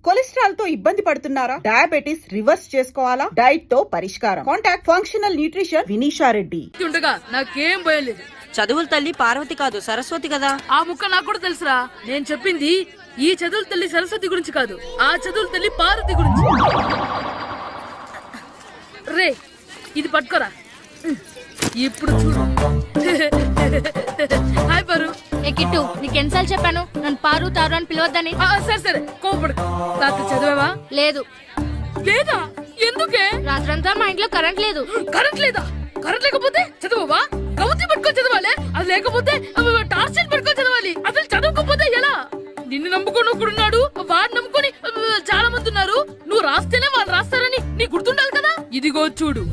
Cholesterol తో ఇబ్బంది పడుతున్నారా? డయాబెటిస్ రివర్స్ చేసుకోవాలా? డైట్ తో పరిష్కారం. Contact functional nutrition Vinisha Reddy. నాకేం భయలేదు. చదువుల తల్లి పార్వతి కాదు సరస్వతి కదా. ఆ ముక్క నాకు కూడా తెలుసురా. నేను చెప్పింది ఈ చదువుల తల్లి సరస్వతి గురించి కాదు, ఆ చదువుల తల్లి పార్వతి గురించి. రే ఇది పట్టుకోరా. ఇప్పుడు చూడు. హాయ్ పారు. ఏ కిట్టు, నీకెన్నిసార్లు చెప్పాను నన్ను పారు తారు అని పిలవద్దని? సరే సరే కోపడుకో. రాత్రి చదివావా? లేదు. లేదా? ఎందుకే? రాత్రంతా మా ఇంట్లో కరెంట్ లేదు. కరెంట్ లేదా? కరెంట్ లేకపోతే చదవవా? కవిత పట్టుకొని చదవాలి. అది లేకపోతే టార్చ్ పట్టుకొని చదవాలి. అసలు చదవకపోతే ఎలా? నిన్ను నమ్ముకొని ఒకడున్నాడు, వాడు నమ్ముకొని చాలా మంది ఉన్నారు. నువ్వు రాస్తేనే వాళ్ళు రాస్తారని నీకు గుర్తుండాలి కదా. ఇదిగో చూడు,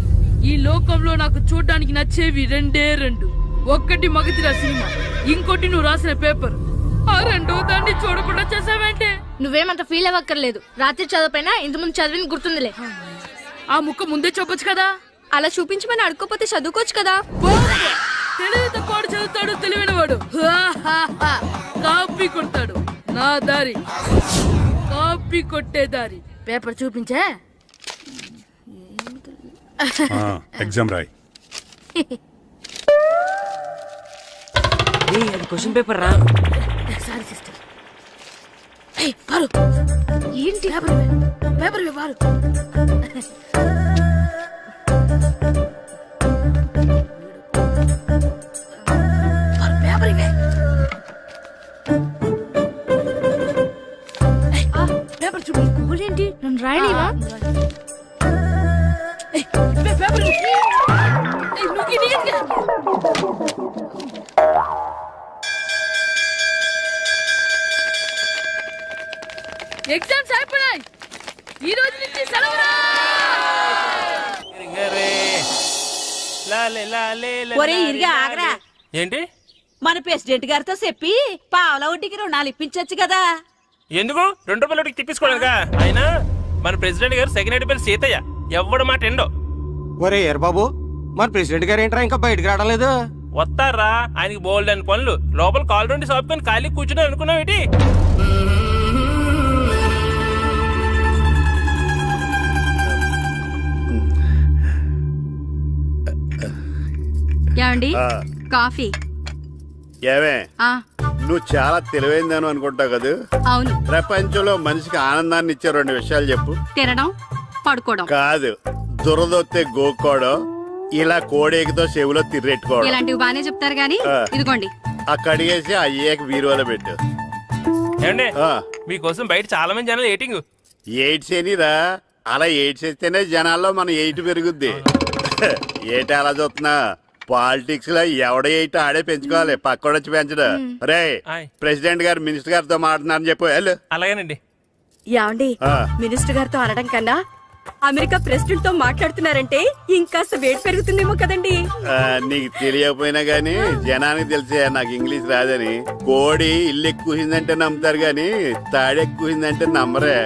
ఈ లోకంలో నాకు చూడ్డానికి నచ్చేవి రెండే రెండు. ఒక్కటి మగతిరా సినిమా, ఇంకోటి నువ్వు రాసిన పేపర్. ఆ రెండో దాన్ని చూడకుండా చేసావేంటే? నువ్వేమంత ఫీల్ అవ్వక్కర్లేదు. రాత్రి చదవపోయినా ఇంతకుముందు చదివిన గుర్తుందిలే. ఆ ముక్క ముందే చెప్పొచ్చు కదా. అలా చూపించమని అడుక్కోపోతే చదువుకోవచ్చు కదా. తెలివి తక్కువ చదువుతాడు, తెలివైన వాడు కాపీ కొడతాడు. నా దారి కాపీ కొట్టే దారి. పేపర్ చూపించే. ఎగ్జామ్ రాయి. క్వశ్చన్ పేపర్ రా. Sorry sister. పారు ఏంటి పేపర్ పారు. పేపర్ ఇవే. పేపర్ చూడు. ఏంటి నన్ను రాయనివా? పేపర్ ఎగ్జామ్స్ అయిపోయాయి. ఈ రోజు నుంచి సెలవురా. ఒరే ఇరిగా ఆగరా. ఏంటి? మన ప్రెసిడెంట్ గారితో చెప్పి పావలా వడ్డీకి రుణాలు ఇప్పించొచ్చు కదా. ఎందుకు? 2 రూపాయల వడ్డీకి తిప్పించుకోలేదుగా. అయినా మన ప్రెసిడెంట్ గారు సెకండ్ హెడ్ పేరు సీతయ్య. ఎవ్వడు మాట ఎండో. ఒరే ఎర్ బాబు, మన ప్రెసిడెంట్ గారు ఏంట్రా ఇంకా బయటకు రావడం లేదు? వస్తారా? ఆయనకి బోల్డ్ అని పనులు. లోపల కాల్ నుండి సాపుకొని ఖాళీ కూర్చుని అనుకున్నావు ఏంటి? ఏమండి కాఫీ? ఏమే, నువ్వు చాలా తెలివైందని అనుకుంటావు కదా. అవును. ప్రపంచంలో మనిషికి ఆనందాన్ని ఇచ్చే 2 విషయాలు చెప్పు. తినడం, పడుకోవడం. కాదు, దురదొత్తే గోక్కోవడం, ఇలా కోడేకితో చెవులో తిర్రెట్టుకోవడం. ఇలాంటివి బానే చెప్తారు గానీ ఇదిగోండి. కడిగేసి అయ్యేక వీరువలో పెట్టు. ఏమండి, మీకోసం బయట చాలా మంది జనాలు ఎయిటింగ్. ఎయిడ్స్ ఏనిరా? అలా ఎయిడ్స్ వేస్తేనే జనాల్లో మన ఎయిట్ పెరుగుద్ది. ఏటి అలా చూస్తున్నా? పాలిటిక్స్ లో ఎవడ ఎయిట్ ఆడే పెంచుకోవాలి, పక్కడొచ్చి పెంచడు. రే ప్రెసిడెంట్ గారు మినిస్టర్ గారితో మాట్లాడుతున్నారని చెప్పు. వెళ్ళు. అలాగేనండి. యాండి, మినిస్టర్ గారితో అనడం కన్నా అమెరికా ప్రెసిడెంట్ తో మాట్లాడుతున్నారంటే ఇంకాస్త వేడి పెరుగుతుందేమో కదండి. నీకు తెలియకపోయినా గానీ జనానికి తెలిసే నాకు ఇంగ్లీష్ రాదని. కోడి ఇల్లు ఎక్కువసిందంటే నమ్ముతారు గాని తాడెక్కువసిందంటే నమ్మరే.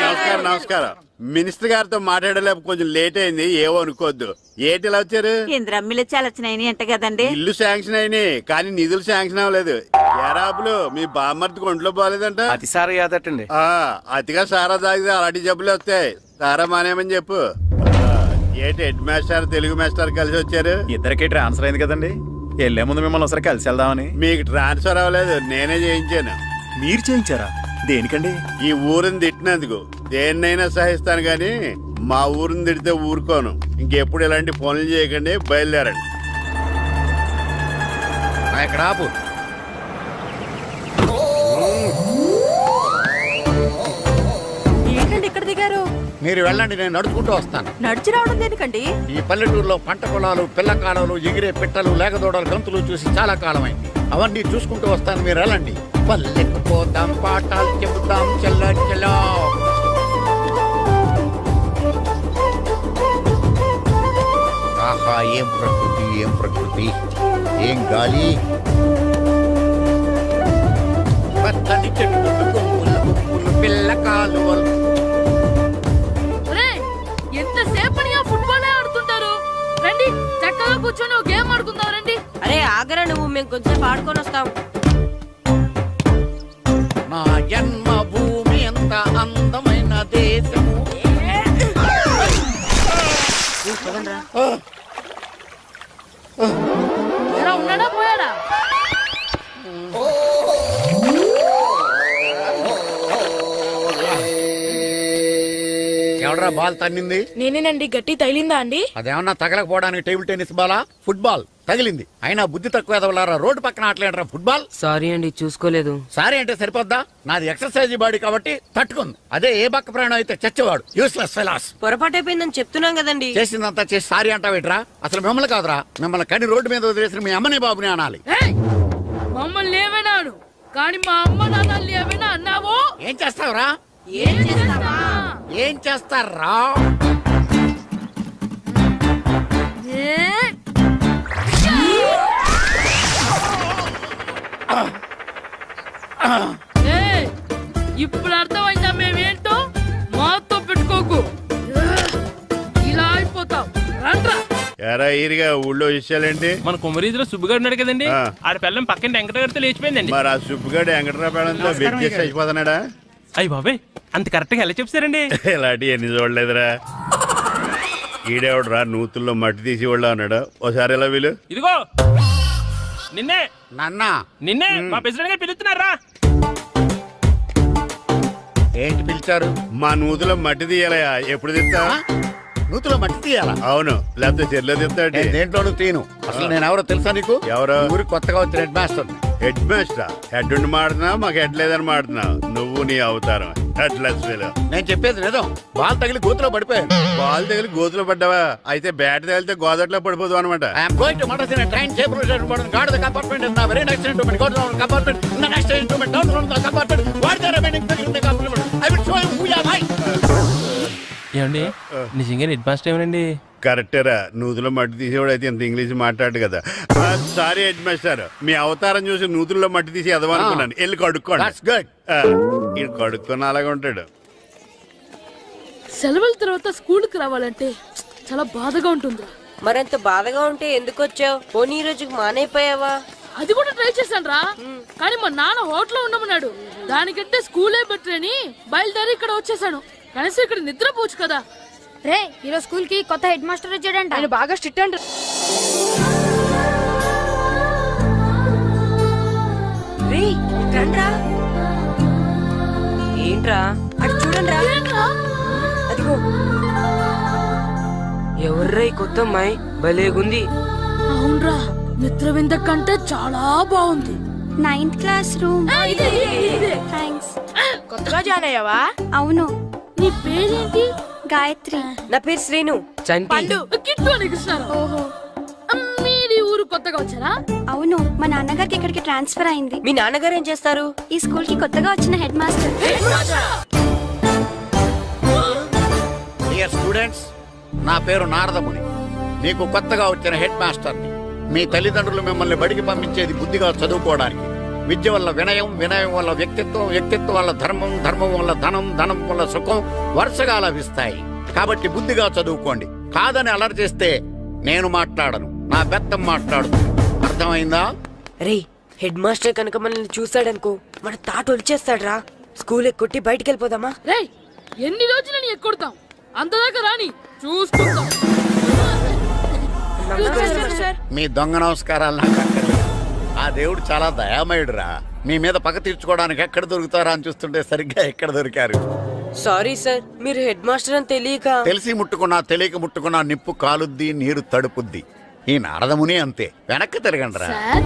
నమస్కారం. నమస్కారం. మినిస్టర్ గారితో మాట్లాడలేక కొంచెం లేట్ అయింది, ఏవో అనుకోవద్దు. ఏంటి ఇలా వచ్చారు? ఇంద్రమ్మిలు చాలా వచ్చినాయి అంట కదండి. ఇల్లు శాంక్షన్ అయినాయి కానీ నిధులు శాంక్షన్ అవ్వలేదు. ఎరాబులు మీ బామ్మర్తికి ఒంట్లో పోలేదంట. అతిసారి యాదటండి. అతిగా సారా తాగితే అలాంటి జబ్బులు వస్తాయి. సారా మానేమని చెప్పు. ఏంటి హెడ్ మాస్టర్ తెలుగు మాస్టర్ కలిసి వచ్చారు? ఇద్దరికి ట్రాన్స్ఫర్ అయింది కదండి. వెళ్లే ముందు మిమ్మల్ని ఒకసారి కలిసి వెళ్దామని. మీకు ట్రాన్స్ఫర్ అవ్వలేదు, నేనే చేయించాను. మీరు చేయించారా? దేనికండి? ఈ ఊరిని తిట్టినందుకు. దేన్నైనా సహిస్తాను గాని మా ఊరిని తిడితే ఊరుకోను. ఇంకెప్పుడు ఇలాంటి పనులు చేయకండి, బయలుదేరండి. ఇక్కడ ఆపు. ఏంటండి ఇక్కడ దిగారు? మీరు వెళ్ళండి, నేను నడుచుకుంటూ వస్తాను. నడిచి రావడం దేనికండి? ఈ పల్లెటూరులో పంట పొలాలు, పిల్ల కాలాలు, ఎగిరే పిట్టలు, లేకదోడలు, గంతులు చూసి చాలా కాలమైంది. అవన్నీ చూసుకుంటూ వస్తాను, మీరు వెళ్ళండి. పల్లెకు పోతాం, పాఠాలు చెబుతాం, చెల్ల చెల్ల. ఆహా, ఏం ప్రకృతి, ఏం ప్రకృతి, ఏం గాలి. పచ్చని చెట్టు, కొమ్ములు, కొమ్ములు, పిల్ల కాలువలు. ఎంతసేపని ఫుట్బాల్ ఆడుతుంటారు? రండి చక్కగా కూర్చొని గేమ్ ఆడుకుందాం. రండి. అరే ఆగరా నువ్వు, మేము కొంచెం ఆడుకొని వస్తాం. నా జన్మ భూమి అంతా అందమైన దేశము. ఎలా ఉన్నాడా పోయాడా? ఎవడరా బాల్ తన్నింది? నేనేనండి. గట్టి తగిలిందా అండి? అదేమన్నా తగలకపోవడానికి టేబుల్ టెన్నిస్ బాలా, ఫుట్బాల్ తగిలింది. అయినా బుద్ధి తక్కువ ఎదవలారా, రోడ్డు పక్కన ఆటలేడరా ఫుట్బాల్. సారీ అండి, చూసుకోలేదు. సారీ అంటే సరిపోద్దా? నాది ఎక్సర్సైజ్ బాడీ కాబట్టి తట్టుకుంది. అదే ఏ బక్క ప్రాణం అయితే చచ్చేవాడు. Useless fellas. పొరపాటు అయిపోయిందని చెప్తున్నాం కదండి. చేసిందంతా చేసి సారీ అంటావేట్రా? అసలు మిమ్మల్ని కాదురా, మిమ్మల్ని కని రోడ్డు మీద వదిలేసిన మీ అమ్మని బాబుని అనాలి. ఏయ్! మమ్మల్ని ఏమైనాడు కానీ మా అమ్మ నాన్నల్ని ఏమైనా అన్నావో? ఏం చేస్తావురా? ఏం చేస్తావా? ఏం చేస్తారా? ఏ? ఏయ్! ఇప్పుడు అర్థమైందా మేమేంటో? మాతో పెట్టుకోకు, ఇలా అయిపోతావు. రండ్రా. ఎరా ఈరిగా ఊళ్ళో విషయాలేంటి? మన కుమరీధిలో సుబ్బుగాడు ఉన్నాడు కదండి, ఆ. ఆడ పిల్లం పక్కన వెంకటగారితో లేచిపోయిందండి. మరి ఆ సుబ్బుగాడు వెంకటరాపేడంతో వెచ్చేసి అయిపోతున్నాడా? అయ్యి బాబాయ్, అంత కరెక్ట్ గా ఎలా చెప్తారండి? ఇలాంటి ఎన్ని చూడలేదురా. ఈడేవడరా నూతుల్లో మట్టి తీసి వాళ్ళు అన్నాడు. ఓసారి ఎలా వీలు ఇదిగో నిన్నే నాన్న నిన్నే మా ప్రెసిడెంట్ గారు పిలుస్తున్నారా? ఏంటి పిలిచారు? మా నూతులో మట్టి తీయాలయా. ఎప్పుడు తీస్తా? నూతులో మట్టి తీయాలా? అవును, లేకపోతే చెర్లో తీస్తాడు. నేను దేంట్లోనూ తీను. అసలు నేను ఎవరో తెలుసా నీకు? ఎవరు? ఊరికి కొత్తగా వచ్చిన head master. Head master head ఉండి మాడుతున్నావు, మాకు హెడ్ లేదని మాడుతున్నావు. నువ్వు నీ అవతారం హెడ్లెస్ ఫీల్. నేను చెప్పేది నిజం. బాల్ తగిలి గోతులో పడిపోయాను. బాల్ తగిలి గోతులో పడ్డావా? అయితే బ్యాట్ తగిలితే గోదట్లో పడిపోదు అనమాట. I'm going to Madras in train table guard the compartment in the very next instrument go down compartment in the next instrument down from the compartment what the remaining thing in the compartment I will show you who you are. ఏమండి నిజంగా head master ఏమనండి? కరెక్టేరా, నూతులో మట్టి తీసేవాడు అయితే ఇంత English మాట్లాడు కదా. Sorry head master, మీ అవతారం చూసి నూతుల్లో మట్టి తీసి ఎదవనుకున్నాను. వెళ్ళి కడుక్కోండి. That's good. ఇది కడుక్కొని అలాగే ఉంటాడు. సెలవుల తర్వాత స్కూల్కి రావాలంటే చాలా బాధగా ఉంటుందిరా. మరంత బాధగా ఉంటే ఎందుకు వచ్చావు? పోనీ ఈ రోజుకి మానైపోయావా? అది కూడా ట్రై చేశాను రా, కానీ మా నాన్న హోటల్లో ఉండమన్నాడు. దానికంటే స్కూలే బెటర్ అని బయలుదేరి ఇక్కడ వచ్చేసాను. కనీసం ఇక్కడ నిద్రపోవచ్చు కదా. రే ఈరోజు స్కూల్ కి కొత్త హెడ్ మాస్టర్ వచ్చాడంట. ఆయన బాగా స్ట్రిక్ట్ అంట. రేయ్, రండ్రా. ఏంట్రా? అటు చూడండిరా. అదిగో ఎవర్రా ఈ కొత్త అమ్మాయి? భలేగుంది. అవునరా, మిత్రవింద కంటే చాలా బాగుంది. 9th class room. థ్యాంక్స్. కొత్తగా జాయిన్ అయ్యావా? అవును. నీ పేరేంటి? గాయత్రి. నా పేరు శ్రీను. పండు. కిట్టు అని కృష్ణారావు. ఓహో. మీరు ఈ ఊరు కొత్తగా వచ్చారా? అవును, మా నాన్నగారికి ఇక్కడికి ట్రాన్స్ఫర్ అయింది. మీ నాన్నగారు ఏం చేస్తారు? ఈ స్కూల్ కి కొత్తగా వచ్చిన హెడ్ మాస్టర్. డియర్ స్టూడెంట్స్, నా పేరు నారదముని. మీకు కొత్తగా వచ్చిన హెడ్ మాస్టర్ని. మీ తల్లిదండ్రులు మిమ్మల్ని బడికి పంపించేది బుద్ధిగా చదువుకోవడానికి. విద్య వల్ల వినయం, వినయం వల్ల వ్యక్తిత్వం, వ్యక్తిత్వం వల్ల ధర్మం, ధర్మం వల్ల ధనం, ధనం వల్ల సుఖం వరుసగా లభిస్తాయి. కాబట్టి బుద్ధిగా చదువుకోండి. కాదని అలర్ చేస్తే నేను మాట్లాడను, నా బెత్తం మాట్లాడు. అర్థమైందా? రే, హెడ్ మాస్టర్ కనుక మనల్ని చూసాడనుకో మన తాట వచ్చేస్తాడ్రా. స్కూల్ ఎక్కొట్టి బయటికి వెళ్ళిపోదామా? రే, ఎన్ని రోజులని ఎక్కొడతాం? అంతదాకా రాని చూసుకుందాం. మీ దొంగ నమస్కారాలు నాకు అక్కర్లేదు. ఆ దేవుడు చాలా దయామయుడురా. మీ మీద పగ తీర్చుకోవడానికి ఎక్కడ దొరుకుతారా అని చూస్తుంటే సరిగ్గా ఎక్కడ దొరికారు. సారీ సార్, మీరు హెడ్ మాస్టర్ అని తెలియక. తెలిసి ముట్టుకున్నా తెలియక ముట్టుకున్నా నిప్పు కాలుద్ది, నీరు తడుపుద్ది. ఈ నారదముని అంతే. వెనక్కి తిరగండిరా. సార్,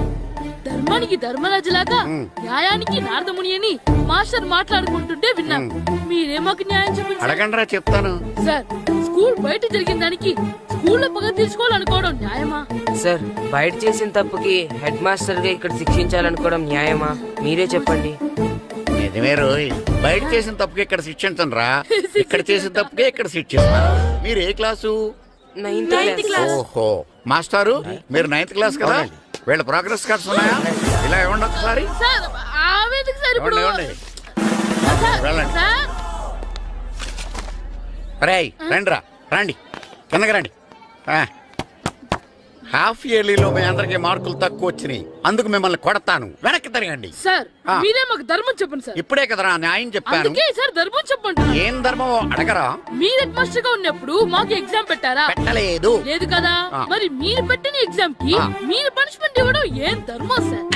ధర్మానికి ధర్మరాజులాగా న్యాయానికి నారదముని అని మాస్టర్ మాట్లాడుకుంటుంటే విన్నాం. మీరే మాకు న్యాయం చెప్పండి. అడగండిరా, చెప్తాను. సార్, స్కూల్ బయట జరిగిన దానికి స్కూల్లో పగ తీర్చుకోవాలనుకోవడం న్యాయమా? సార్, బయట చేసిన తప్పుకి హెడ్ మాస్టర్ గా ఇక్కడ శిక్షించాలనుకోవడం న్యాయమా? మీరే చెప్పండి. నిజమే రోయ్, బయట చేసిన తప్పుకి ఇక్కడ శిక్షించను రా. ఇక్కడ చేసిన తప్పుకే ఇక్కడ శిక్షిస్తాను. మీరు ఏ క్లాసు? 9th class. ఓహో, మాస్టారు మీరు 9th క్లాస్ కదా? వీళ్ళ ప్రోగ్రెస్ కార్డ్స్ ఉన్నాయా? ఇలా ఇవ్వండి ఒకసారి. సార్, ఆవేదకు సార్ ఇప్పుడు. ఇవ్వండి. సార్, వెళ్ళండి. సార్. రేయ్, రండిరా, రండి, కిందకి రండి. హాఫ్ ఇయర్లీలో మీ అందరికి మార్కులు తక్కువ వచ్చినాయి, అందుకు మిమ్మల్ని కొడతాను. వెనక్కి తిరగండి. సార్ ఆ. మీరే మాకు ధర్మం చెప్పండి సార్. ఇప్పుడే కదరా న్యాయం చెప్పాను. అందుకే సార్ ధర్మం చెప్పండి. ఏం ధర్మం అడగరా? మీరు హెడ్ మాస్టర్ గా ఉన్నప్పుడు మాకు ఎగ్జామ్ పెట్టారా? పెట్టలేదు. లేదు కదా. ఆ. మరి మీరు పెట్టిన ఎగ్జామ్ కి ఆ. మీరు పనిష్మెంట్ ఇవ్వడం ఏం ధర్మం సార్?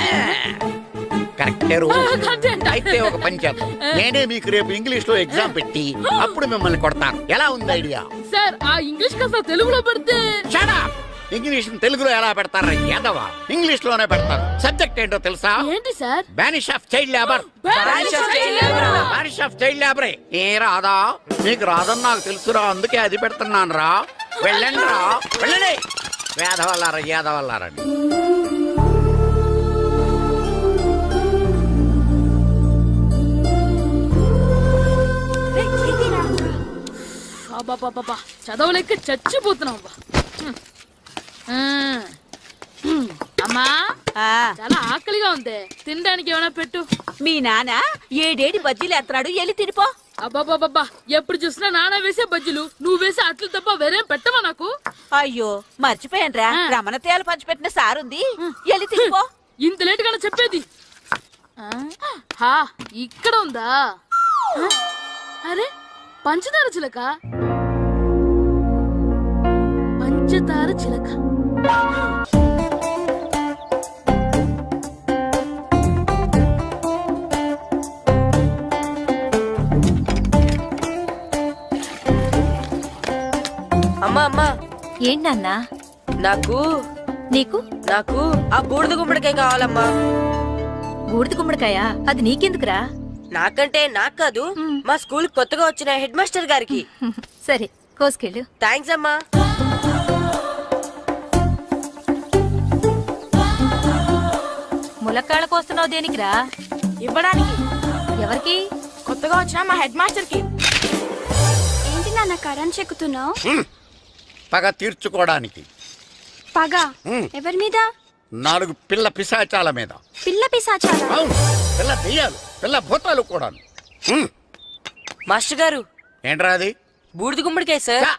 కరెక్టే రూల్. కరెక్టే అంట. అయితే ఒక పని చేద్దాం, నేనే మీకు రేపు ఇంగ్లీష్ లో ఎగ్జామ్ పెట్టి అప్పుడు మిమ్మల్ని కొడతాను. ఎలా ఉంది ఐడియా? సార్ ఆ ఇంగ్లీష్ కాస్త తెలుగులో పెడితే. Shut up! ఇంగ్లీష్ తెలుగులో ఎలా పెడతారా యాదవా? ఇంగ్లీష్ లోనే పెడతారు. సబ్జెక్ట్ ఏంటో తెలుసా? ఏంటి sir? Banish of child labour. Banish of child labor. Banish of child లేబరే. ఏ రాదా? నీకు రాదని నాకు తెలుసురా, అందుకే అది పెడుతున్నాను రా. వెళ్ళండి రా, వెళ్ళండి. వేదవల్లారా, యాదవల్లారండి. అబ్బా చదవలేక చచ్చిపోతున్నాం అబ్బా. అమ్మా ఆ, చాలా ఆకలిగా ఉంది, తినడానికి ఏమైనా పెట్టు. మీ నాన్న ఏడేడి బజ్జీలు ఎత్తాడు, ఎల్లి తినిపో. అబ్బాబాబ్బా ఎప్పుడు చూసినా నాన్న వేసే బజ్జీలు, నువ్వు వేసే అట్లు తప్ప వేరేం పెట్టవా నాకు? అయ్యో మర్చిపోయానురా, రమణ తేలు పంచిపెట్టిన సారుంది, ఎల్లి తినిపో. ఇంత లేట్ గా చెప్పేది. హా ఇక్కడ ఉందా? అరే పంచదార చిలక, పంచదార చిలక. అమ్మా అమ్మా, ఏంటన్నా? నాకు నీకు నాకు ఆ బూడిద గుమ్మడికాయ కావాలమ్మా. బూడిద గుమ్మడికాయ? అది నీకెందుకురా? నాకంటే నాకు కాదు, మా స్కూల్ కొత్తగా వచ్చిన హెడ్ మాస్టర్ గారికి. సరే కోసుకెళ్ళు. థ్యాంక్స్ అమ్మా. ములక్కాళ్ళ కోస్తున్నావు దేనికిరా? ఇవ్వడానికి. ఎవరికి? కొత్తగా వచ్చిన మా హెడ్ మాస్టర్ కి. ఏంటి నాన్న కరెంట్ చెక్కుతున్నావు? పగ తీర్చుకోవడానికి. పగ హ్మ్. ఎవరి మీద? 4 పిల్ల పిశాచాల మీద. పిల్ల పిశాచాలా? అవును, పిల్ల దెయ్యాలు, పిల్ల భూతాలు కూడా. మాస్టర్ గారు, ఏంట్రా అది? బూడిద గుమ్మడికాయ సార్. ఛా,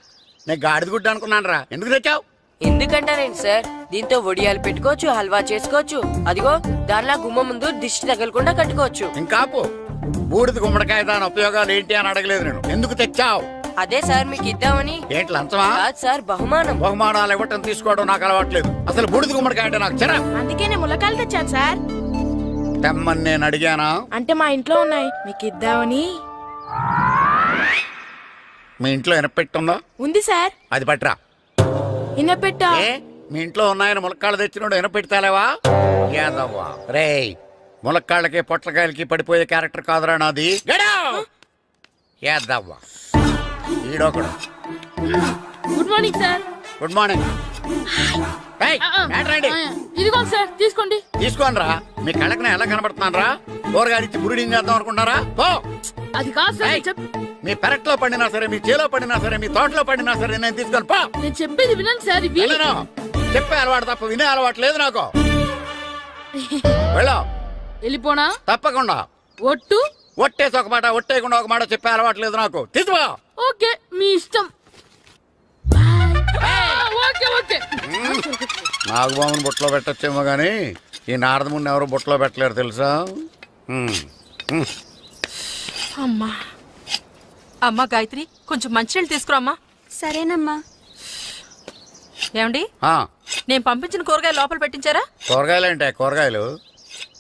నేను గాడిద గుడ్డ అనుకున్నాను రా. ఎందుకు తెచ్చావు? ఎందుకంటారేంటి సార్, దీంతో వడియాలు పెట్టుకోవచ్చు, హల్వా చేసుకోవచ్చు. అదిగో దానిలా గుమ్మ ముందు దిష్టి తగలకుండా కట్టుకోవచ్చు. ఇంకాపు, బూడిద గుమ్మడికాయ దాని ఉపయోగాలు ఏంటి అని అడగలేదు నేను. ఎందుకు తెచ్చావు? అదే సార్ మీకు ఇద్దామని. ఏంటి లంచమా? కాదు సార్, బహుమానం. బహుమానాలు ఇవ్వటం తీసుకోవడం నాకు అలవాట్లేదు. అసలు బూడిద గుమ్మడికాయ అంటే నాకు చిరా. అందుకే నేను ములక్కాయలు తెచ్చాను సార్. తెమ్మని నేను అడిగానా? అంటే మా ఇంట్లో ఉన్నాయి, మీకు ఇద్దామని. మీ ఇంట్లో ఎనపెట్టుందా? ఉంది సార్. అది పట్రా. ఇన్నపెట్టా. ఏ, మీ ఇంట్లో ఉన్నాయని ములక్కాళ్ళు తెచ్చినోడు ఎనపెడతాలేవా? యాదవ్వా రేయ్, ములక్కాళ్ళకి పొట్లకాయలకి పడిపోయే క్యారెక్టర్ కాదురా నాది. యాదవ్వా ఈడొకడు. Good morning sir. Good morning. ఇదిగోండి సార్, తీసుకోండి. తీసుకోనరా, మీ కళ్ళకి నేను ఎలా కనబడుతున్నాను రా? కూరగాయలిచ్చి బురిడింగ్ చేద్దాం అనుకుంటారా? పో. అది కాదు సార్, ఏయ్, మీ పెరట్లో పండినా సరే, మీ చేలో పండినా సరే, మీ తోటలో పండినా సరే, నేను తీసుకొని పో. నేను చెప్పేది వినండి సార్. ఇవి వెళ్ళను. చెప్పే అలవాటు తప్ప వినే అలవాటు లేదు నాకు. వెళ్ళా. వెళ్ళిపోనా? తప్పకుండా. ఒట్టు. ఒట్టేసి ఒక మాట, ఒట్టేయకుండా ఒక మాట చెప్పే అలవాటు లేదు నాకు. తీసుకో. ఓకే, మీ ఇష్టం. Okay okay. నాగబాబుని బొట్లో పెట్టచ్చేమో గానీ ఈ నారదముని ఎవరు బొట్లో పెట్టలేరు తెలుసా? అమ్మా అమ్మా గాయత్రి, కొంచెం మంచినీళ్ళు తీసుకురామ్మా. సరేనమ్మా. ఏమండి, ఆ, నేను పంపించిన కూరగాయలు లోపల పెట్టించారా? కూరగాయలు ఏంటే? కూరగాయలు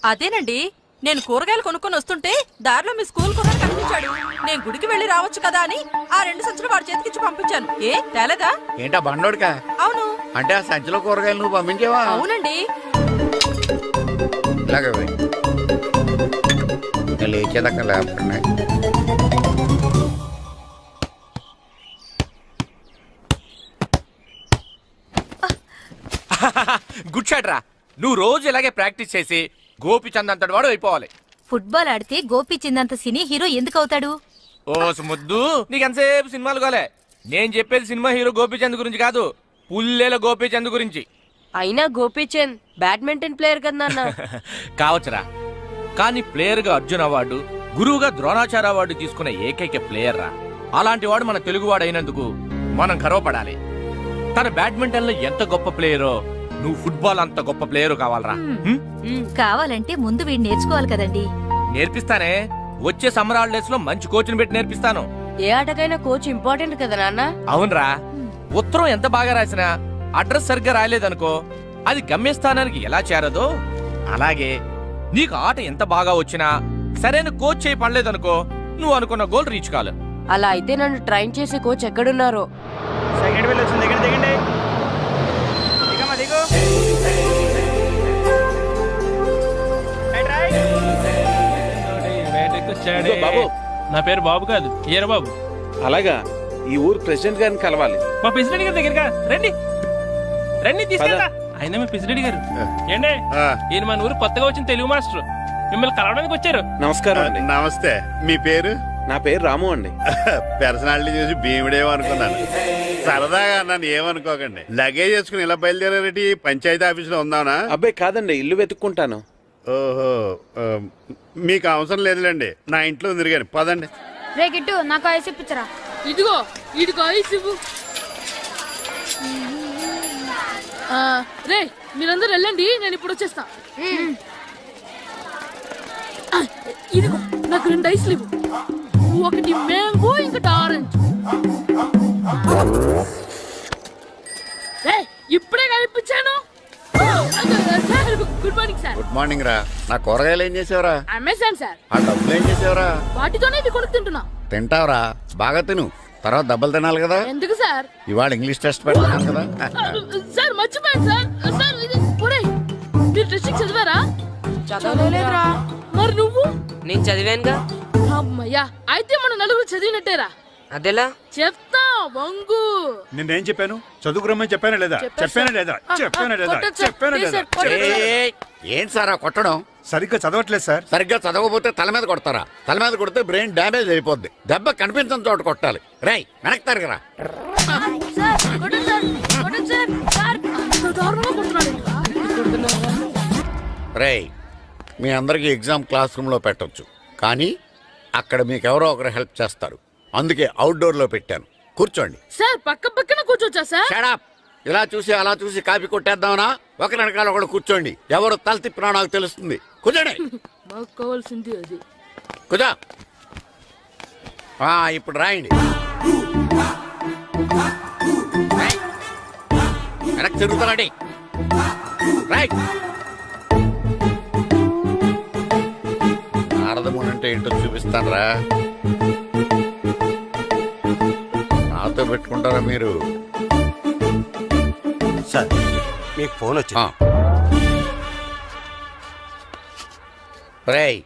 అదేనండి, నేను కూరగాయలు కొనుక్కొని వస్తుంటే దారిలో మీ స్కూల్ కుర్రాడు కనిపించాడు. నేను గుడికి వెళ్ళి రావచ్చు కదా అని ఆ 2 సంచులు వాడి చేతికిచ్చి పంపించాను. ఏ తేలేదా? ఏంటా బండోడికా? అవును. అంటే ఆ సంచిలో కూరగాయలు నువ్వు పంపించేవా? అవునండి. ఇలాగే పోయి. ఇంకా లేచేదాకా లేకుండా. గుడ్ షాట్ రా. నువ్వు రోజు ఇలాగే ప్రాక్టీస్ చేసి గోపిచంద్ అంతటి వాడు అయిపోవాలి. ఫుట్బాల్ ఆడితే గోపీచంద్ సినీ హీరో ఎందుకు అవుతాడు? ఓ ముద్దు, నీకు ఎంతసేపు సినిమాలు కాలే. నేను చెప్పేది సినిమా హీరో గోపిచంద్ గురించి కాదు, పుల్లేల గోపిచంద్ గురించి. అయినా గోపీచంద్ బ్యాడ్మింటన్ ప్లేయర్ కదా నాన్న. కావచ్చురా, కానీ ప్లేయర్ గా అర్జున్ అవార్డు, గురువుగా ద్రోణాచార్య అవార్డు తీసుకున్న ఏకైక ప్లేయర్ రా. అలాంటి వాడు మన తెలుగువాడు అయినందుకు మనం గర్వపడాలి. తన బ్యాడ్మింటన్ లో ఎంత గొప్ప ప్లేయరో నువ్వు ఫుట్బాల్ అంత గొప్ప ప్లేయర్ కావాలరా హ్మ్? కావాలంటే ముందు వీడు నేర్చుకోవాలి కదండి. నేర్పిస్తానే. వచ్చే సమ్మర్ హాలిడేస్ లో మంచి కోచ్ని పెట్టి నేర్పిస్తాను. ఏ ఆటకైనా కోచ్ ఇంపార్టెంట్ కదా నాన్న. అవునరా, ఉత్తరం ఎంత బాగా రాసినా అడ్రస్ సరిగ్గా రాయలేదనుకో అది గమ్యస్థానానికి ఎలా చేరదో అలాగే నీకు ఆట ఎంత బాగా వచ్చినా సరైన కోచ్ చేయి పడలేదనుకో నువ్వు అనుకున్న గోల్ రీచ్ కాదు. అలా అయితే నన్ను ట్రైన్ చేసే కోచ్ ఎక్కడున్నారో. సెకండ్ బిల్ వచ్చింది, దిగండి దిగండి. దిగమ్మా, దిగు. ఇదిగో బాబు, నా పేరు బాబు కాదు, ఏర బాబు. అలాగా, ఈ ఊరు ప్రెసిడెంట్ గారిని కలవాలి. మా ప్రెసిడెంట్ గారి దగ్గరగా రండి రండి తీసుకెళ్తా. ఆయన మీ ప్రెసిడెంట్ గారు ఏండే, ఈయన మన ఊరు కొత్తగా వచ్చిన తెలుగు మాస్టర్, మిమ్మల్ని కలవడానికి వచ్చారు. నమస్కారం అండి. నమస్తే. మీ పేరు? నా పేరు రాము అండి. పర్సనాలిటీ చూసి భీముడేమో అనుకున్నాను. సరదాగా నన్ను ఏమనుకోకండి. లగేజ్ చేసుకుని ఇలా బయలుదేరేటి పంచాయతీ ఆఫీసులో ఉందానా? అబ్బాయి కాదండి, ఇల్లు వెతుక్కుంటాను. ఓహో, మీకు అవసరం లేదులేండి, నా ఇంట్లో తిరిగాను. పదండి. రే గిట్టు నాకు ఐస్ ఇప్పించరా. ఇదిగో ఇదిగో ఐస్ ఇవ్వు. రే మీరందరూ వెళ్ళండి, నేను ఇప్పుడు వచ్చేస్తా. ఇదిగో నాకు 2 ఐస్లు ఇవ్వు. ఒకటి మ్యాంగో, ఇంకటి ఆరెంజ్. ఇప్పుడే కనిపించాను. Sir good morning sir. Good morning రా. నా కూరగాయలు ఏం చేసావురా? Amazon sir. ఆ డబ్బులు ఏం చేసావురా? వాటితోనే ఇవి కొనుక్కు తింటున్నా. తింటావురా, బాగా తిను. తర్వాత దెబ్బలు తినాలి కదా. ఎందుకు సార్? ఇవాళ ఇంగ్లీష్ టెస్ట్ పెడతాను కదా. సార్ మర్చిపోయాను సార్. సార్ ఇది ఒరేయ్, మీరు టెస్టింగ్ చదివారా? చదవలేదురా. మరి నువ్వు? నేను చదివానుగా. అమ్మయ్యా, అయితే మన నలుగురు చదివినట్టేరా. అదెలా? చెప్తా వంగు. నిన్నేం చెప్పాను? చదువుకురమ్మని చెప్పానా లేదా? చెప్పానా లేదా? చెప్పానా లేదా? కొట్టొచ్చు సార్. చెప్పానా ప్లీజ్ లేదా? సార్, కొట్టొచ్చు. ఏయ్, ఏంటి సార్ ఆ కొట్టడం? సరిగ్గా చదవట్లేదు సార్. సరిగ్గా చదవకపోతే తల మీద కొడతారా? తల మీద కొడితే బ్రెయిన్ డ్యామేజ్ అయిపోద్ది. దెబ్బ కనిపించని చోట కొట్టాలి. రేయ్, వెనక్కి తరగరా. సార్, కొట్టొచ్చు సార్, కొట్టొచ్చు సార్. సార్, అంత దారుణంగా కొడుతున్నాడు ఏంట్రా? రేయ్, మీ అందరికీ ఎగ్జామ్ క్లాస్ రూమ్లో పెట్టొచ్చు, కానీ అక్కడ మీకు ఎవరో ఒకరు హెల్ప్ చేస్తారు. అందుకే అవుట్డోర్లో పెట్టాను. కూర్చోండి. సార్ పక్క పక్కన కూర్చోచ్చా సార్? Shut up. ఇలా చూసి అలా చూసి కాపీ కొట్టేద్దామనా? ఒకరి వెనకాల ఒకడు కూర్చోండి. ఎవరు తల తిప్పినా నాకు తెలుస్తుంది. కూర్చోండి. మాకు కావాల్సింది అది. కూర్చో. ఇప్పుడు రాయండి. వెనక్కి తిరుగుతారండి. రైట్. నారదముని అంటే ఏంటో చూపిస్తానరా. నాతో పెట్టుకుంటారా మీరు? సార్, మీకు ఫోన్ వచ్చింది. రేయ్,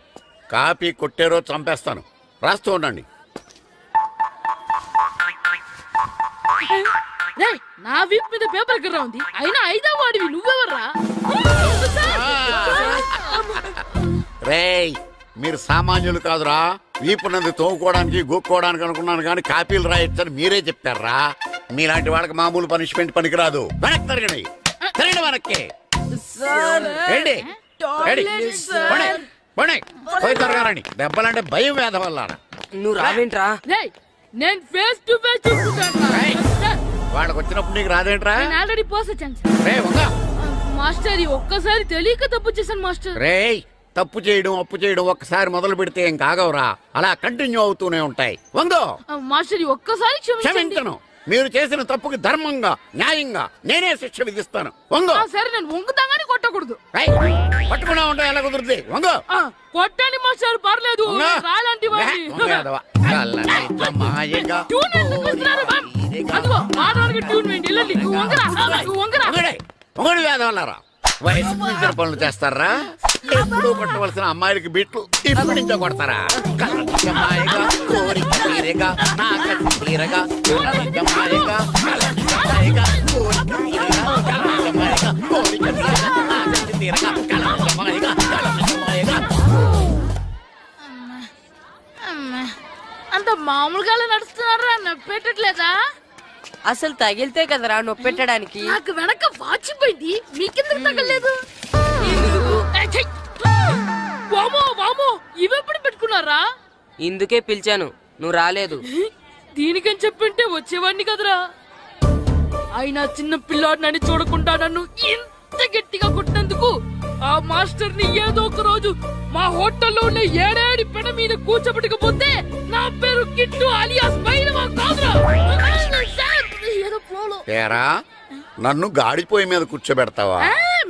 కాపీ కొట్టారో చంపేస్తాను. రాస్తూ ఉండండి. రేయ్, నా వీప్ మీద పేపర్ ఎక్కడ ఉంది? అయినా 5వ వాడివి నువ్వెవర్రా? రేయ్, మీరు సామాన్యులు కాదురా. వీపున్నది తోముకోవడానికి గోక్కోవడానికి అనుకున్నాను, కానీ కాపీలు రాయొచ్చని మీరే చెప్పారా. మీలాంటి వాళ్ళకి మామూలు పనిష్మెంట్ పనికిరాదు. వెనక్కి తిరగండి. తిరగండి వెనక్కి. ఏంటి? పోయి తిరగారండి. దెబ్బలంటే భయం వేద వల్ల. నువ్వు రావేంట్రా? రేయ్, నేను ఫేస్ టు ఫేస్ చూసుకుంటాను. వాళ్ళకి వచ్చినప్పుడు నీకు రాదేంట్రా? నేను ఆల్రెడీ పోస్ వచ్చాను సార్. రే వంగ. మాస్టర్, ఈ ఒక్కసారి తెలియక తప్పు చేశాను మాస్టర్. రేయ్, తప్పు చేయడం అప్పు చేయడం ఒక్కసారి మొదలు పెడితే ఏం కాగవరా. అలా కంటిన్యూ అవుతూనే ఉంటాయి. వందో. మాస్టర్, ఈ ఒక్కసారి క్షమించను. మీరు చేసిన తప్పుకి ధర్మంగా న్యాయంగా నేనే శిక్ష విధిస్తాను. వంగో. సరే, నేను వంగుతాగానే కొట్టకూడదు. పట్టుకున్నా ఉంటా ఎలా కుదురుతుంది. వంగో. కొట్టండి మాస్టర్, పర్లేదు. రాలాంటి మొగడు వేదవల్లారా. వయసు మించిన పనులు చేస్తారా? ఎప్పుడు కొట్టవలసిన అమ్మాయిలకి బిట్లు ఇప్పుడు నుంచో కొడతారా? కలజమాయగా కోరిక తీరగా నా కసి తీరగా కలజమాయగా కలజమాయగా కోరిక తీరగా కలజమాయగా కోరిక తీరగా నా కసి తీరగా కలజమాయగా కలజమాయగా. అంత మామూలుగా నడుస్తున్నారా? నొప్పెట్టట్లేదా? అసలు తగిలితే కదరా నొప్పెట్టడానికి. నాకు వెనక వాచిపోయింది, మీకెందుకు తగలేదు? వామో వామో, ఇవెప్పుడు పెట్టుకున్నారా? ఇందుకే పిలిచాను, నువ్వు రాలేదు. దీనికని చెప్పింటే వచ్చేవాడిని కదరా. అయినా చిన్న పిల్లాడినని చూడకుండా నన్ను ఇంత అంత గట్టిగా కొట్టినందుకు ఆ మాస్టర్ ని ఏదో ఒక రోజు మా హోటల్లో ఉన్న ఏడేడి పెడ మీద కూర్చోబెట్టకపోతే నా పేరు కిట్టు అలియాస్ బైరవా కాదురా. సార్, ఏదో ఫ్లోలో. తేరా నన్ను గాడిపోయి మీద కూర్చోబెడతావా?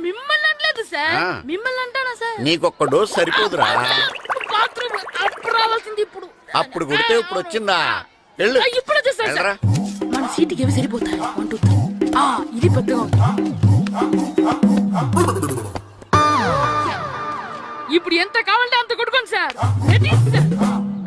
మిమ్మల్ని అనలేదు సార్, ఆ. మిమ్మల్ని అంటానా సార్? నీకొక్క డోస్ సరిపోదురా? బాత్రూమ్ అప్పుడు రావాల్సింది ఇప్పుడు. అప్పుడు కొడితే ఇప్పుడు వచ్చిందా? వెళ్ళు. ఇప్పుడు వచ్చేసారు వెళ్ళరా. సార్. మన సీటుకి ఏమి సరిపోతాయి? 1 2 3. ఇది పెద్దగా ఉంది. ఇప్పుడు ఎంత కావాలంటే అంత కొట్టుకోండి సార్. Ready sir.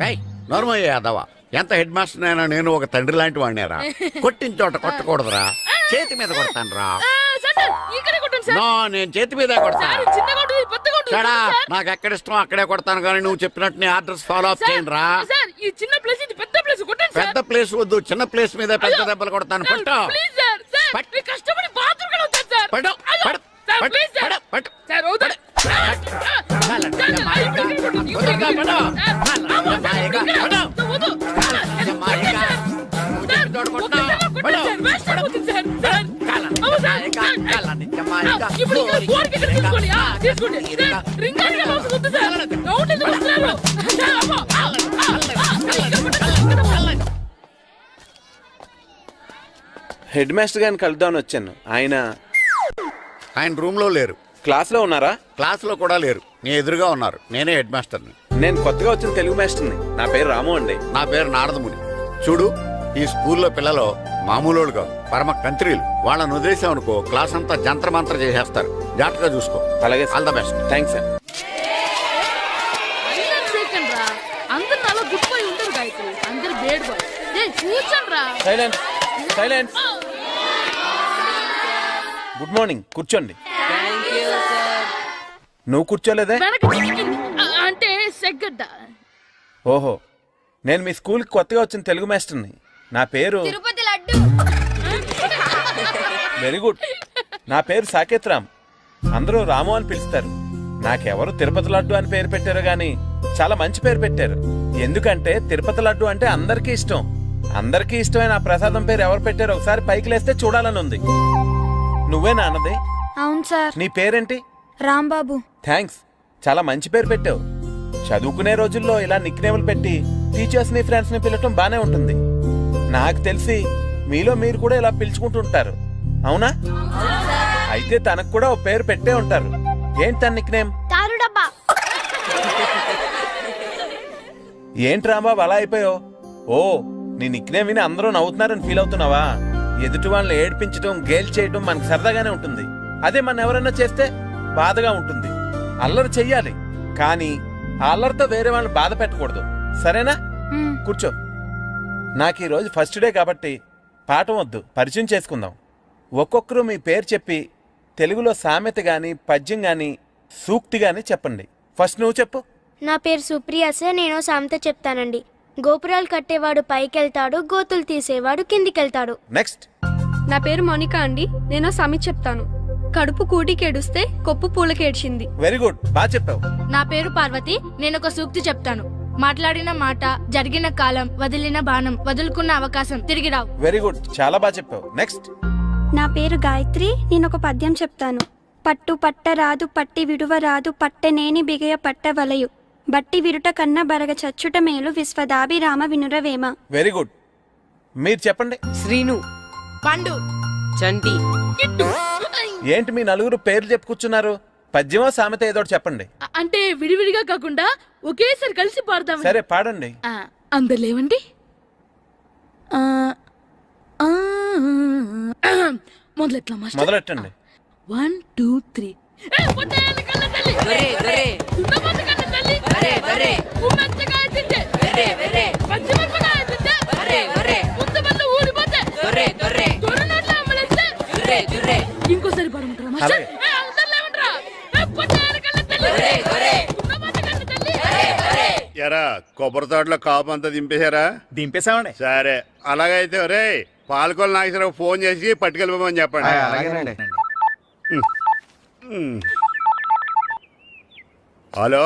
ఏయ్, నోర్మయ్య యాదవ, ఎంత హెడ్ మాస్టర్ అయినా నేను ఒక తండ్రి లాంటి వాడినేరా. కొట్టిన చోట కొట్టకూడదురా, చేతి మీద కొడతాను రా. సార్, సార్, ఇక్కడే కొట్టండి సార్. నో, నేను చేతి మీదే కొడతా. సార్, చిన్నగా ఉంటుంది, పెద్దగా ఉంటుంది. చెడా, సార్. నాకు ఎక్కడ ఇష్టం అక్కడే కొడతాను, కానీ నువ్వు చెప్పినట్టు నీ ఆర్డర్స్ ఫాలో అప్ సార్, చేయండి రా. సార్, ఈ చిన్న ప్లేస్ ఇది పెద్ద ప్లేస్ కొట్టండి సార్. పెద్ద ప్లేస్ వద్దు, చిన్న ప్లేస్ మీద పెద్ద దెబ్బలు కొడతాను. సార్, పట్టు ప్లీజ్ సార్. సార్, పట్టు. మీరు కష్టపడి బాత్రూమ్ కూడా వచ్చారు సార్. పట్టు, అయ్యో, పట్టు, సార్, పట్టు, ప్లీజ్ సార్. పట్టు, పట్టు. సార్, వద్దు. సార్, సార్, ఇప్పుడు ఇక్కడ కొట్టండి. ఇప్పుడు ఇక్కడ కొట్టండి. సార్, అమ్మో, సార్, ఇక్కడ. వద్దు. సార్, ఒక్కసారి వేస్ట్ అయిపోతుంది సార్. సార్, అమ్మో, సార్, ఇప్పుడు ఇక్కడ గోడకి ఇక్కడ తీసుకోండి. తీసుకోండి. సార్, రింగ్ అని అవసరం వద్దు సార్. రౌండ్ ఎందుకు వస్తున్నారు? సార్, అమ్మో. హెడ్ మాస్టర్ గారిని కలుద్దామని వచ్చాను. ఆయన రూమ్ లో లేరు, క్లాస్లో ఉన్నారా? క్లాస్ లో కూడా లేరు, నీ ఎదురుగా ఉన్నారు. నేనే హెడ్ మాస్టర్ని. నేను కొత్తగా వచ్చిన తెలుగు మాస్టర్ని. నా పేరు రాము అండి. నా పేరు నారదముని. చూడు, ఈ స్కూల్లో పిల్లలు మామూలు కాదు, పరమ కంత్రీలు. వాళ్ళని వదిలేసాం అనుకో, క్లాస్ అంతా జంత్ర మంత్ర చేసేస్తారు. జాగ్రత్తగా చూసుకో. అలాగే, all the best. Thanks sir. అందరు సెకండ్ రా, అందరు నాలో గుడ్ బాయ్ ఉండరు గాయత్రి, అందరు బేడ్ బాయ్. కూర్చోండి రా. Silence, silence. గుడ్ మార్నింగ్, కూర్చోండి. నువ్వు కూర్చోలేదే? వెనక అంటే సెగ్గడ్డ. ఓహో, నేను మీ స్కూల్కి కొత్తగా వచ్చిన తెలుగు మాస్టర్ని. నా పేరు తిరుపతి లడ్డు. Very good. నా పేరు సాకేత్ రామ్. అందరూ రాము అని పిలుస్తారు. నాకెవరు తిరుపతి లడ్డు అని పేరు పెట్టారు గాని చాలా మంచి పేరు పెట్టారు. ఎందుకంటే తిరుపతి లడ్డు అంటే అందరికీ ఇష్టం. అందరికీ ఇష్టమైన ఆ ప్రసాదం పేరు ఎవరు పెట్టారో ఒకసారి పైకి లేస్తే చూడాలని ఉంది. నువ్వేనా అన్నది? అవును సార్. నీ పేరేంటి? రాంబాబు. థ్యాంక్స్, చాలా మంచి పేరు పెట్టావు. చదువుకునే రోజుల్లో ఇలా నిక్నేములు పెట్టి టీచర్స్ ని ఫ్రెండ్స్ ని పిలవటం బానే ఉంటుంది. నాకు తెలిసి మీలో మీరు కూడా ఇలా పిలుచుకుంటుంటారు, అవునా? అయితే తనకు కూడా ఓ పేరు పెట్టే ఉంటారు. ఏంటి తన నిక్నేమ్? తారు డబ్బా. ఏంటి రాంబాబు అలా అయిపోయావు? ఓ, నీ నిక్నేమ్ విని అందరూ నవ్వుతున్నారని ఫీల్ అవుతున్నావా? ఎదుటి వాళ్ళని ఏడ్పించడం, గేల్ చేయడం మనకు సరదాగానే ఉంటుంది. అదే మన ఎవరన్నా చేస్తే బాధగా ఉంటుంది. అల్లరి చెయ్యాలి, కానీ ఆ అల్లరితో వేరే వాళ్ళని బాధ పెట్టకూడదు, సరేనా? కూర్చో. నాకు ఈరోజు ఫస్ట్ డే కాబట్టి పాఠం వద్దు, పరిచయం చేసుకుందాం. ఒక్కొక్కరు మీ పేరు చెప్పి తెలుగులో సామెత గాని, పద్యం గాని, సూక్తి గాని చెప్పండి. ఫస్ట్ నువ్వు చెప్పు. నా పేరు సుప్రియ సార్. నేను సామెత చెప్తానండి. గోపురాలు కట్టేవాడు పైకెళ్తాడు, గోతులు తీసేవాడు కిందికెళ్తాడు. నెక్స్ట్. నా పేరు మోనికా అండి. నేను సామెత చెప్తాను. కడుపు కూటికేడుస్తే కొప్పు పూలకేడ్చింది. వెరీ గుడ్, బాగా చెప్పావు. నా పేరు పార్వతి. నేను ఒక సూక్తి చెప్తాను. మాట్లాడిన మాట, జరిగిన కాలం, వదిలిన బాణం, వదులుకున్న అవకాశం తిరిగి రావు. వెరీ గుడ్, చాలా బాగా చెప్పావు. నెక్స్ట్. నా పేరు గాయత్రి. నేను ఒక పద్యం చెప్తాను. పట్టు పట్టరాదు, పట్టి విడువరాదు, పట్టనేని బిగయ పట్టవలయు, బట్టి విరుట కన్న బరగ చచ్చుట మేలు, విశ్వదాభిరామ వినురవేమ. Very good. మీరు చెప్పండి. శ్రీను, పండు, చంటి, కిట్టు. ఏంటి మీ నలుగురు పేర్లు చెప్పుకూర్చున్నారు? పద్యమో సామెత ఏదో చెప్పండి. అంటే విడివిడిగా కాకుండా ఒకేసారి కలిసి పాడతాం. సరే, పాడండి. అందరు లేవండి. మొదలెట్లా మాస్టర్? మొదలెట్టండి. 1 2 3. ఇంకోసారి పాడమంటారా మాస్టర్? ఎరా కొబ్బరి తోటలో కాపు అంతా దింపేశారా? దింపేశామండి. సరే, అలాగైతే ఒరే పాలకొల నాగేశ్వరరావు ఫోన్ చేసి పట్టుకెళ్ళిపోమని చెప్పండి. అలాగేనండి. హలో,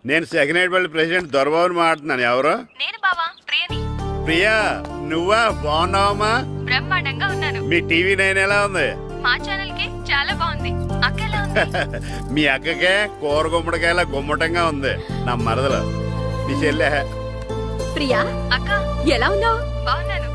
నేను సెకండ్ హెడ్ బల్లి ప్రెసిడెంట్ దొరబాబుని మాట్లాడుతున్నాను. ఎవరు? నేను బావా, ప్రియని. ప్రియా, నువ్వా? బాగున్నావమ్మా? బ్రహ్మాండంగా ఉన్నాను. మీ టీవీ 9 ఎలా ఉంది? మా ఛానల్ కి చాలా బాగుంది. అక్క ఎలా ఉంది? మీ అక్కకే కూర గుమ్మడికాయలా గుమ్మటంగా ఉంది. నా మరదలు మీ చెల్లె. ప్రియా అక్క ఎలా ఉన్నావు? బాగున్నాను.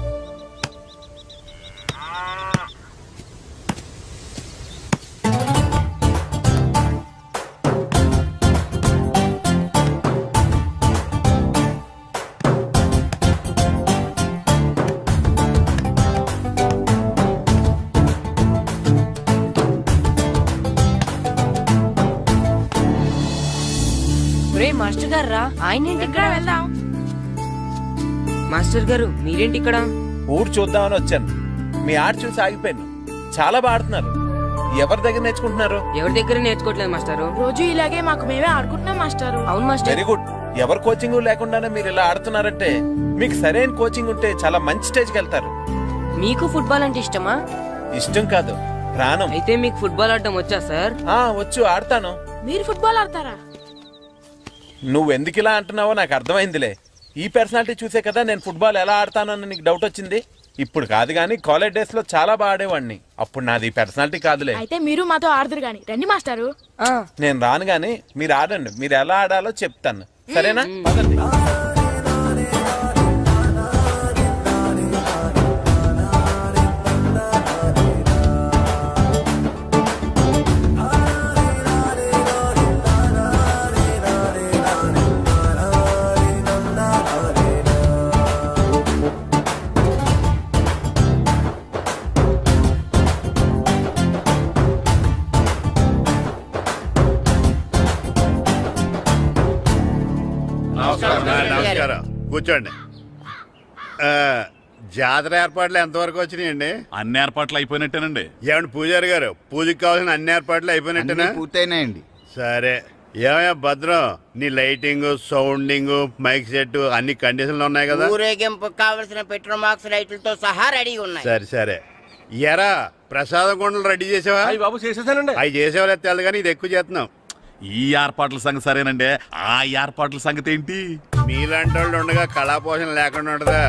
మాస్టర్ గారు రా, ఆయన ఏంటి ఇక్కడ? వెళ్దాం. మాస్టర్ గారు మీరేంటి ఇక్కడ? ఊరు చూద్దామని వచ్చాను. మీ ఆట చూసి ఆగిపోయాను. చాలా బాగా ఆడుతున్నారు. ఎవరి దగ్గర నేర్చుకుంటున్నారు? ఎవరి దగ్గర నేర్చుకోవట్లేదు మాస్టారు. రోజు ఇలాగే మాకు మేమే ఆడుకుంటున్నాం మాస్టారు. అవును మాస్టర్. Very good. ఎవరి కోచింగ్ లేకుండానే మీరు ఇలా ఆడుతున్నారంటే మీకు సరైన కోచింగ్ ఉంటే చాలా మంచి స్టేజ్కి వెళ్తారు. మీకు ఫుట్బాల్ అంటే ఇష్టమా? ఇష్టం కాదు, ప్రాణం. అయితే మీకు ఫుట్బాల్ ఆడడం వచ్చా సార్? వచ్చు, ఆడతాను. మీరు ఫుట్బాల్ ఆడతారా? నువ్వు ఎందుకు ఇలా అంటున్నావో నాకు అర్థమైందిలే. ఈ పర్సనాలిటీ చూసే కదా నేను ఫుట్బాల్ ఎలా ఆడతానని నీకు డౌట్ వచ్చింది. ఇప్పుడు కాదు కానీ కాలేజ్ డేస్ లో చాలా బాగా ఆడేవాడిని. అప్పుడు నాది పర్సనాలిటీ కాదులే. అయితే మీరు మాతో ఆడదురు గాని రండి మాస్టారు. నేను రాను గాని మీరు ఆడండి. మీరు ఎలా ఆడాలో చెప్తాను, సరేనా? పదండి. నమస్కారం, కూర్చోండి. జాతర ఏర్పాట్లు ఎంతవరకు వచ్చినాయండి? అన్ని ఏర్పాట్లు అయిపోయినట్టేనండి. ఏమండి పూజారి గారు, పూజకి కావాల్సిన అన్ని ఏర్పాట్లు అయిపోయినట్టేనా? పూర్తయినాయండి. సరే. ఏమయ్యా భద్రం, నీ లైటింగ్, సౌండింగ్, మైక్ సెట్ అన్ని కండిషన్లు ఉన్నాయి కదా? ఊరేగింపు కావలసిన పెట్రోల్ మార్క్స్ లైట్లతో సహా రెడీ ఉన్నాయి. సరే సరే. ఎరా ప్రసాదం కొండలు రెడీ చేసావా? బాబు చేసేసానండి. అవి చేసేవాళ్ళు తెలదు కానీ ఇది ఎక్కువ చేస్తున్నాం. ఈ ఏర్పాట్ల సంగతి సరేనండి, ఆ ఏర్పాట్ల సంగతి ఏంటి? మీలాంటి వాళ్ళు ఉండగా కళాపోషణ లేకుండా ఉండదా?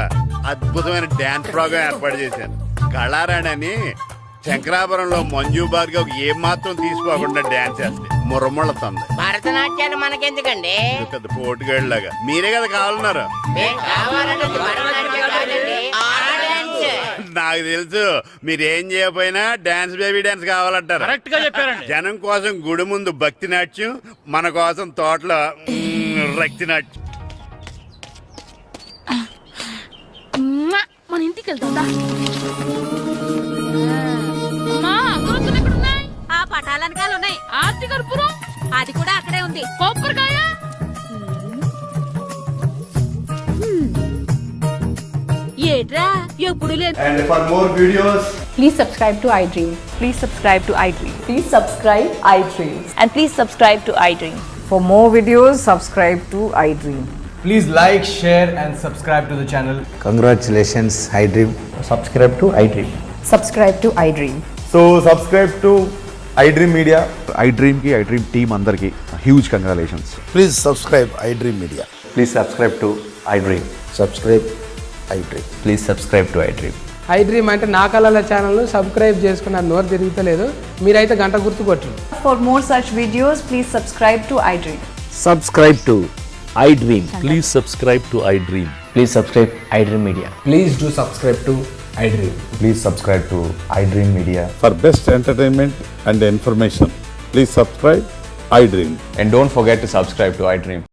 అద్భుతమైన డ్యాన్స్ ప్రోగ్రామ్ ఏర్పాటు చేశాను. కళారాణి అని శంకరాపురంలో మంజు భార్గవ్ ఏం మాత్రం తీసుకోకుండా డ్యాన్స్ చేస్తే మురముళ్ళతుంది. భరతనాట్యాలు మనకెందుకండి? పెద్ద పోటుగాళ్ళలాగా మీరే కదా కావాలన్నారు. నాకు తెలుసు మీరేం చేయకపోయినా డాన్స్ బేబీ డాన్స్ కావాలంటారు. కరెక్ట్ గా చెప్పారండి. జనం కోసం గుడి ముందు భక్తి నాట్యం, మన కోసం తోటలో రక్తి నాట్యం. మన ఇంటికి వెళ్తుందా? అమ్మా, అగరొత్తులు ఎక్కడున్నాయి? ఆ పటాలనకాలు ఉన్నాయి. ఆర్తి కర్పూరం అది కూడా అక్కడే ఉంది. కొబ్బరికాయ ఏట్రా ఎప్పుడు లేదు. And for more videos, Please subscribe to iDream. Please subscribe to iDream. Please subscribe iDream. And please subscribe to iDream. For more videos, subscribe to iDream. Please like, share and subscribe to the channel. congratulations, iDream. Subscribe to iDream. Subscribe to iDream. So subscribe to iDream Media. iDream ki iDream team andarki huge congratulations. Please subscribe iDream Media. Please subscribe to iDream. Subscribe iDream. Please subscribe to iDream. iDream అంటే నా కళల channel subscribe చేసుకున్న నోరు తిరుగుతలేదు. మీరైతే గంట గుర్తు కొట్టండి. For more such videos, please subscribe to iDream. Subscribe to iDream. Please subscribe to iDream. Please subscribe iDream Media. Please do subscribe to iDream. Please subscribe to iDream Media. For best entertainment and information, please subscribe iDream. And don't forget to subscribe to iDream.